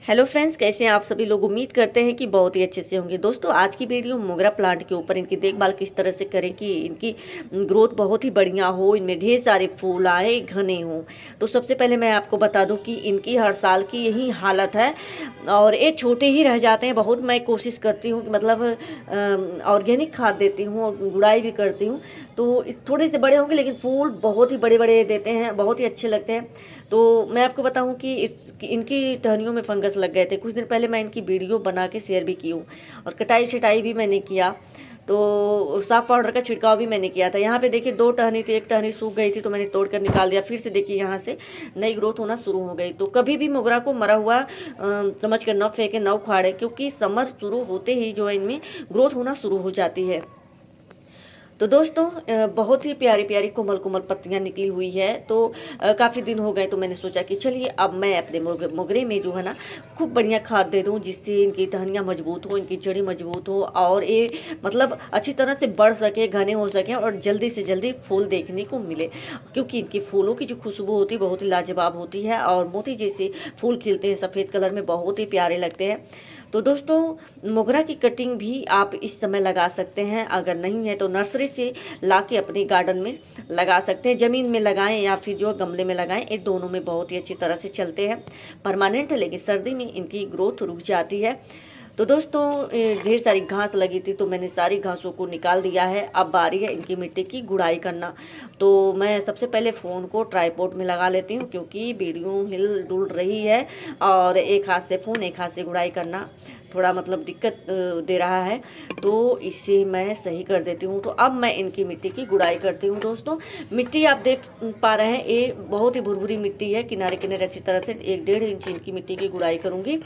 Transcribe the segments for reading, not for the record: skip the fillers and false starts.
Hello friends, कैसे हैं आप सभी लोग। उम्मीद करते हैं कि बहुत ही अच्छे से होंगे। दोस्तों, आज की वीडियो मोगरा प्लांट के ऊपर इनकी देखभाल किस तरह से करें कि इनकी ग्रोथ बहुत ही बढ़िया हो, इनमें ढेर सारे फूल आए, घने हों। तो सबसे पहले मैं आपको बता दूं कि इनकी हर साल की यही हालत है और ये छोटे ही रह जाते हैं। बहुत मैं कोशिश करती हूँ कि मतलब ऑर्गेनिक खाद देती हूँ और गुड़ाई भी करती हूँ, तो थोड़े से बड़े होंगे लेकिन फूल बहुत ही बड़े बड़े देते हैं, बहुत ही अच्छे लगते हैं। तो मैं आपको बताऊं कि इनकी टहनियों में फंगस लग गए थे। कुछ दिन पहले मैं इनकी वीडियो बना के शेयर भी की हूँ और कटाई छटाई भी मैंने किया, तो साफ पाउडर का छिड़काव भी मैंने किया था। यहाँ पे देखिए 2 टहनी थी, एक टहनी सूख गई थी तो मैंने तोड़ कर निकाल दिया। फिर से देखिए यहाँ से नई ग्रोथ होना शुरू हो गई। तो कभी भी मोगरा को मरा हुआ समझ कर न फेंके, न उखाड़े, क्योंकि समर शुरू होते ही जो है इनमें ग्रोथ होना शुरू हो जाती है। तो दोस्तों, बहुत ही प्यारी प्यारी कोमल कोमल पत्तियां निकली हुई है। तो काफ़ी दिन हो गए, तो मैंने सोचा कि चलिए अब मैं अपने मोगरे में जो है ना खूब बढ़िया खाद दे दूं, जिससे इनकी टहनियाँ मजबूत हो, इनकी जड़ी मजबूत हो और ये मतलब अच्छी तरह से बढ़ सके, घने हो सके और जल्दी से जल्दी फूल देखने को मिले। क्योंकि इनकी फूलों की जो खुशबू होती है बहुत ही लाजवाब होती है और मोती जैसे फूल खिलते हैं सफ़ेद कलर में, बहुत ही प्यारे लगते हैं। तो दोस्तों, मोगरा की कटिंग भी आप इस समय लगा सकते हैं। अगर नहीं है तो नर्सरी से ला के अपने गार्डन में लगा सकते हैं। ज़मीन में लगाएं या फिर जो गमले में लगाएं, ये दोनों में बहुत ही अच्छी तरह से चलते हैं। परमानेंट है, लेकिन सर्दी में इनकी ग्रोथ रुक जाती है। तो दोस्तों, ढेर सारी घास लगी थी तो मैंने सारी घासों को निकाल दिया है। अब बारी है इनकी मिट्टी की गुड़ाई करना। तो मैं सबसे पहले फ़ोन को ट्राईपॉड में लगा लेती हूँ, क्योंकि वीडियो हिल डुल रही है और एक हाथ से फ़ोन एक हाथ से गुड़ाई करना थोड़ा मतलब दिक्कत दे रहा है, तो इसे मैं सही कर देती हूँ। तो अब मैं इनकी मिट्टी की गुड़ाई करती हूँ। दोस्तों, मिट्टी आप देख पा रहे हैं, ये बहुत ही भुरभुरी मिट्टी है। किनारे किनारे अच्छी तरह से 1-1.5 इंच इनकी मिट्टी की गुड़ाई करूँगी।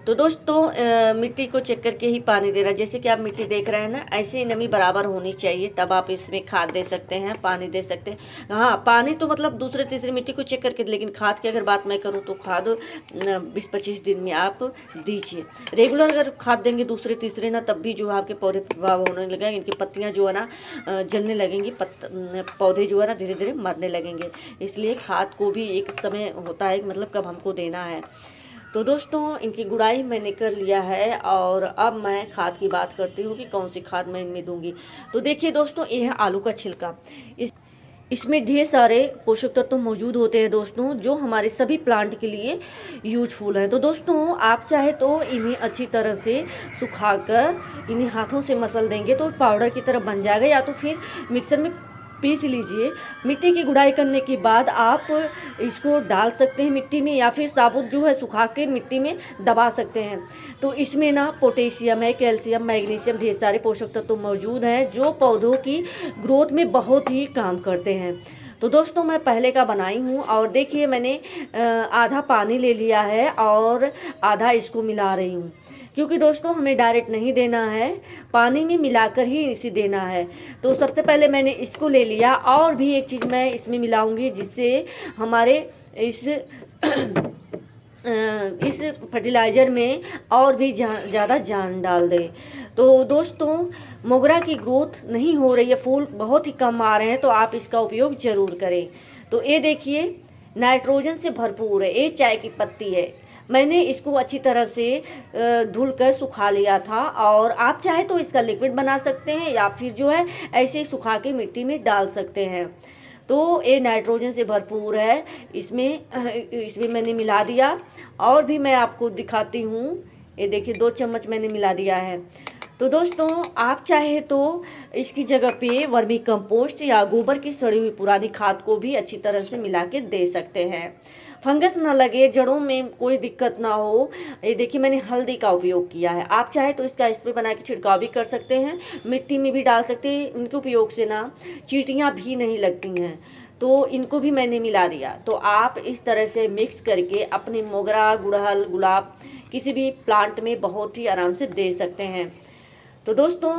तो दोस्तों, मिट्टी को चेक करके ही पानी देना। जैसे कि आप मिट्टी देख रहे हैं ना, ऐसे ही नमी बराबर होनी चाहिए, तब आप इसमें खाद दे सकते हैं, पानी दे सकते हैं। हाँ, पानी तो मतलब दूसरे तीसरे मिट्टी को चेक करके, लेकिन खाद की अगर बात मैं करूँ तो खाद 20-25 दिन में आप दीजिए। रेगुलर अगर खाद देंगे दूसरे तीसरे ना, तब भी जो है आपके पौधे प्रभाव होने लगेंगे, इनकी पत्तियाँ जो है ना जलने लगेंगी, पौधे जो है ना धीरे धीरे मरने लगेंगे। इसलिए खाद को भी एक समय होता है मतलब कब हमको देना है। तो दोस्तों, इनकी गुड़ाई मैंने कर लिया है और अब मैं खाद की बात करती हूँ कि कौन सी खाद मैं इनमें दूंगी। तो देखिए दोस्तों, ये है आलू का छिलका। इसमें ढेर सारे पोषक तत्व मौजूद होते हैं दोस्तों, जो हमारे सभी प्लांट के लिए यूजफुल है। तो दोस्तों, आप चाहे तो इन्हें अच्छी तरह से सुखाकर इन्हें हाथों से मसल देंगे तो पाउडर की तरह बन जाएगा, या तो फिर मिक्सर में पीस लीजिए। मिट्टी की गुड़ाई करने के बाद आप इसको डाल सकते हैं मिट्टी में, या फिर साबुत जो है सुखा के मिट्टी में दबा सकते हैं। तो इसमें ना पोटेशियम है, कैल्शियम, मैग्नीशियम, ढेर सारे पोषक तत्व मौजूद हैं, जो पौधों की ग्रोथ में बहुत ही काम करते हैं। तो दोस्तों, मैं पहले का बनाई हूँ और देखिए मैंने आधा पानी ले लिया है और आधा इसको मिला रही हूँ, क्योंकि दोस्तों हमें डायरेक्ट नहीं देना है, पानी में मिलाकर ही इसे देना है। तो सबसे पहले मैंने इसको ले लिया और भी एक चीज़ मैं इसमें मिलाऊंगी, जिससे हमारे इस फर्टिलाइज़र में और भी ज़्यादा जान डाल दे। तो दोस्तों, मोगरा की ग्रोथ नहीं हो रही है, फूल बहुत ही कम आ रहे हैं, तो आप इसका उपयोग ज़रूर करें। तो ये देखिए नाइट्रोजन से भरपूर है, ये चाय की पत्ती है। मैंने इसको अच्छी तरह से धुल कर सुखा लिया था, और आप चाहे तो इसका लिक्विड बना सकते हैं या फिर जो है ऐसे ही सुखा के मिट्टी में डाल सकते हैं। तो ये नाइट्रोजन से भरपूर है। इसमें मैंने मिला दिया और भी मैं आपको दिखाती हूँ। ये देखिए 2 चम्मच मैंने मिला दिया है। तो दोस्तों, आप चाहे तो इसकी जगह पे वर्मी कंपोस्ट या गोबर की सड़ी हुई पुरानी खाद को भी अच्छी तरह से मिला के दे सकते हैं। फंगस ना लगे, जड़ों में कोई दिक्कत ना हो। ये देखिए मैंने हल्दी का उपयोग किया है। आप चाहे तो इसका स्प्रे बना के छिड़काव भी कर सकते हैं, मिट्टी में भी डाल सकते हैं। इनके उपयोग से ना चींटियाँ भी नहीं लगती हैं, तो इनको भी मैंने मिला दिया। तो आप इस तरह से मिक्स करके अपने मोगरा, गुड़हल, गुलाब किसी भी प्लांट में बहुत ही आराम से दे सकते हैं। तो दोस्तों,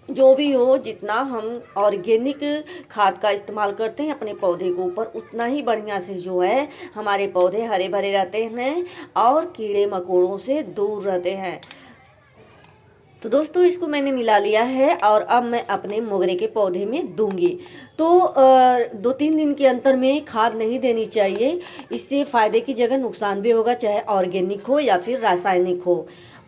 जो भी हो, जितना हम ऑर्गेनिक खाद का इस्तेमाल करते हैं अपने पौधे के ऊपर, उतना ही बढ़िया से जो है हमारे पौधे हरे भरे रहते हैं और कीड़े मकोड़ों से दूर रहते हैं। तो दोस्तों इसको मैंने मिला लिया है और अब मैं अपने मोगरे के पौधे में दूंगी। तो 2-3 दिन के अंतर में खाद नहीं देनी चाहिए, इससे फ़ायदे की जगह नुकसान भी होगा, चाहे ऑर्गेनिक हो या फिर रासायनिक हो।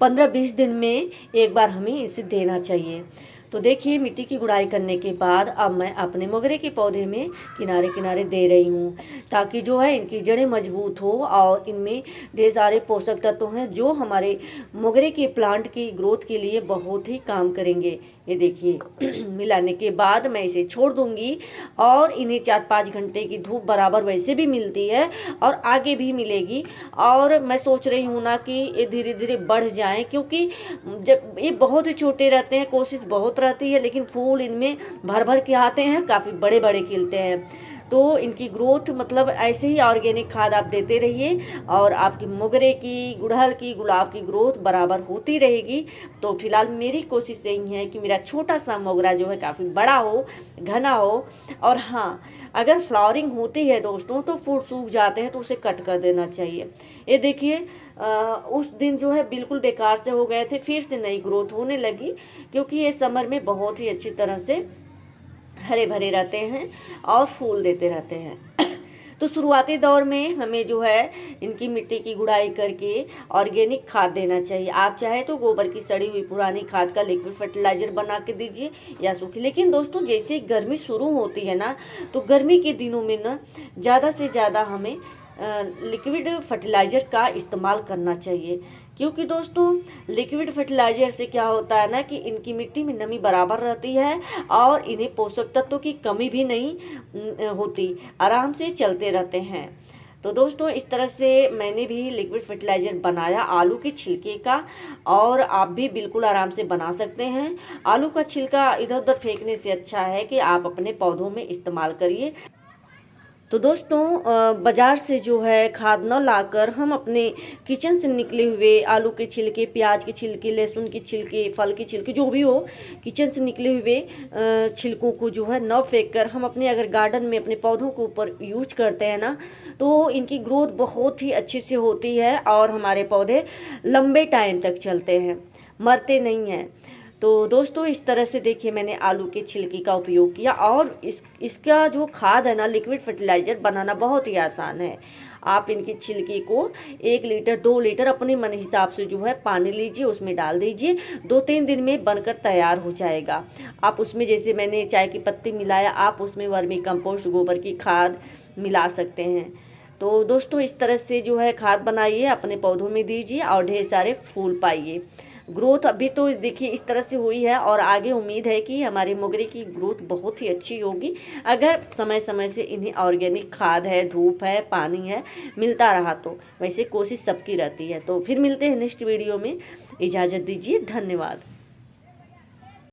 15-20 दिन में एक बार हमें इसे देना चाहिए। तो देखिए मिट्टी की गुड़ाई करने के बाद अब मैं अपने मोगरे के पौधे में किनारे किनारे दे रही हूँ, ताकि जो है इनकी जड़ें मजबूत हो और इनमें ढेर सारे पोषक तत्व हैं जो हमारे मोगरे के प्लांट की ग्रोथ के लिए बहुत ही काम करेंगे। ये देखिए मिलाने के बाद मैं इसे छोड़ दूंगी और इन्हें 4-5 घंटे की धूप बराबर वैसे भी मिलती है और आगे भी मिलेगी। और मैं सोच रही हूँ ना कि ये धीरे धीरे बढ़ जाएं, क्योंकि जब ये बहुत ही छोटे रहते हैं, कोशिश बहुत रहती है, लेकिन फूल इनमें भर भर के आते हैं, काफ़ी बड़े बड़े खिलते हैं। तो इनकी ग्रोथ मतलब ऐसे ही ऑर्गेनिक खाद आप देते रहिए और आपकी मोगरे की, गुड़हल की, गुलाब की ग्रोथ बराबर होती रहेगी। तो फिलहाल मेरी कोशिश यही है कि मेरा छोटा सा मोगरा जो है काफ़ी बड़ा हो, घना हो। और हाँ, अगर फ्लावरिंग होती है दोस्तों तो फूल सूख जाते हैं तो उसे कट कर देना चाहिए। ये देखिए उस दिन जो है बिल्कुल बेकार से हो गए थे, फिर से नई ग्रोथ होने लगी, क्योंकि ये समर में बहुत ही अच्छी तरह से हरे भरे रहते हैं और फूल देते रहते हैं। तो शुरुआती दौर में हमें जो है इनकी मिट्टी की गुड़ाई करके ऑर्गेनिक खाद देना चाहिए। आप चाहे तो गोबर की सड़ी हुई पुरानी खाद का लिक्विड फर्टिलाइजर बना के दीजिए या सूखी। लेकिन दोस्तों जैसे गर्मी शुरू होती है ना, तो गर्मी के दिनों में ना ज़्यादा से ज़्यादा हमें लिक्विड फर्टिलाइज़र का इस्तेमाल करना चाहिए, क्योंकि दोस्तों लिक्विड फर्टिलाइज़र से क्या होता है ना कि इनकी मिट्टी में नमी बराबर रहती है और इन्हें पोषक तत्वों की कमी भी नहीं होती, आराम से चलते रहते हैं। तो दोस्तों इस तरह से मैंने भी लिक्विड फर्टिलाइज़र बनाया आलू के छिलके का, और आप भी बिल्कुल आराम से बना सकते हैं। आलू का छिलका इधर उधर फेंकने से अच्छा है कि आप अपने पौधों में इस्तेमाल करिए। तो दोस्तों बाज़ार से जो है खाद न लाकर हम अपने किचन से निकले हुए आलू के छिलके, प्याज के छिलके, लहसुन के छिलके, फल के छिलके, जो भी हो, किचन से निकले हुए छिलकों को जो है न फेंक कर हम अपने अगर गार्डन में अपने पौधों के ऊपर यूज करते हैं ना, तो इनकी ग्रोथ बहुत ही अच्छी से होती है और हमारे पौधे लंबे टाइम तक चलते हैं, मरते नहीं हैं। तो दोस्तों इस तरह से देखिए मैंने आलू के छिलके का उपयोग किया, और इसका जो खाद है ना, लिक्विड फर्टिलाइज़र बनाना बहुत ही आसान है। आप इनके छिलके को 1 लीटर 2 लीटर अपने मन हिसाब से जो है पानी लीजिए, उसमें डाल दीजिए, 2-3 दिन में बनकर तैयार हो जाएगा। आप उसमें जैसे मैंने चाय की पत्ती मिलाया, आप उसमें वर्मी कंपोस्ट, गोबर की खाद मिला सकते हैं। तो दोस्तों इस तरह से जो है खाद बनाइए, अपने पौधों में दीजिए और ढेर सारे फूल पाइए। ग्रोथ अभी तो देखिए इस तरह से हुई है और आगे उम्मीद है कि हमारे मोगरे की ग्रोथ बहुत ही अच्छी होगी, अगर समय समय से इन्हें ऑर्गेनिक खाद है, धूप है, पानी है मिलता रहा तो। वैसे कोशिश सबकी रहती है। तो फिर मिलते हैं नेक्स्ट वीडियो में, इजाज़त दीजिए, धन्यवाद।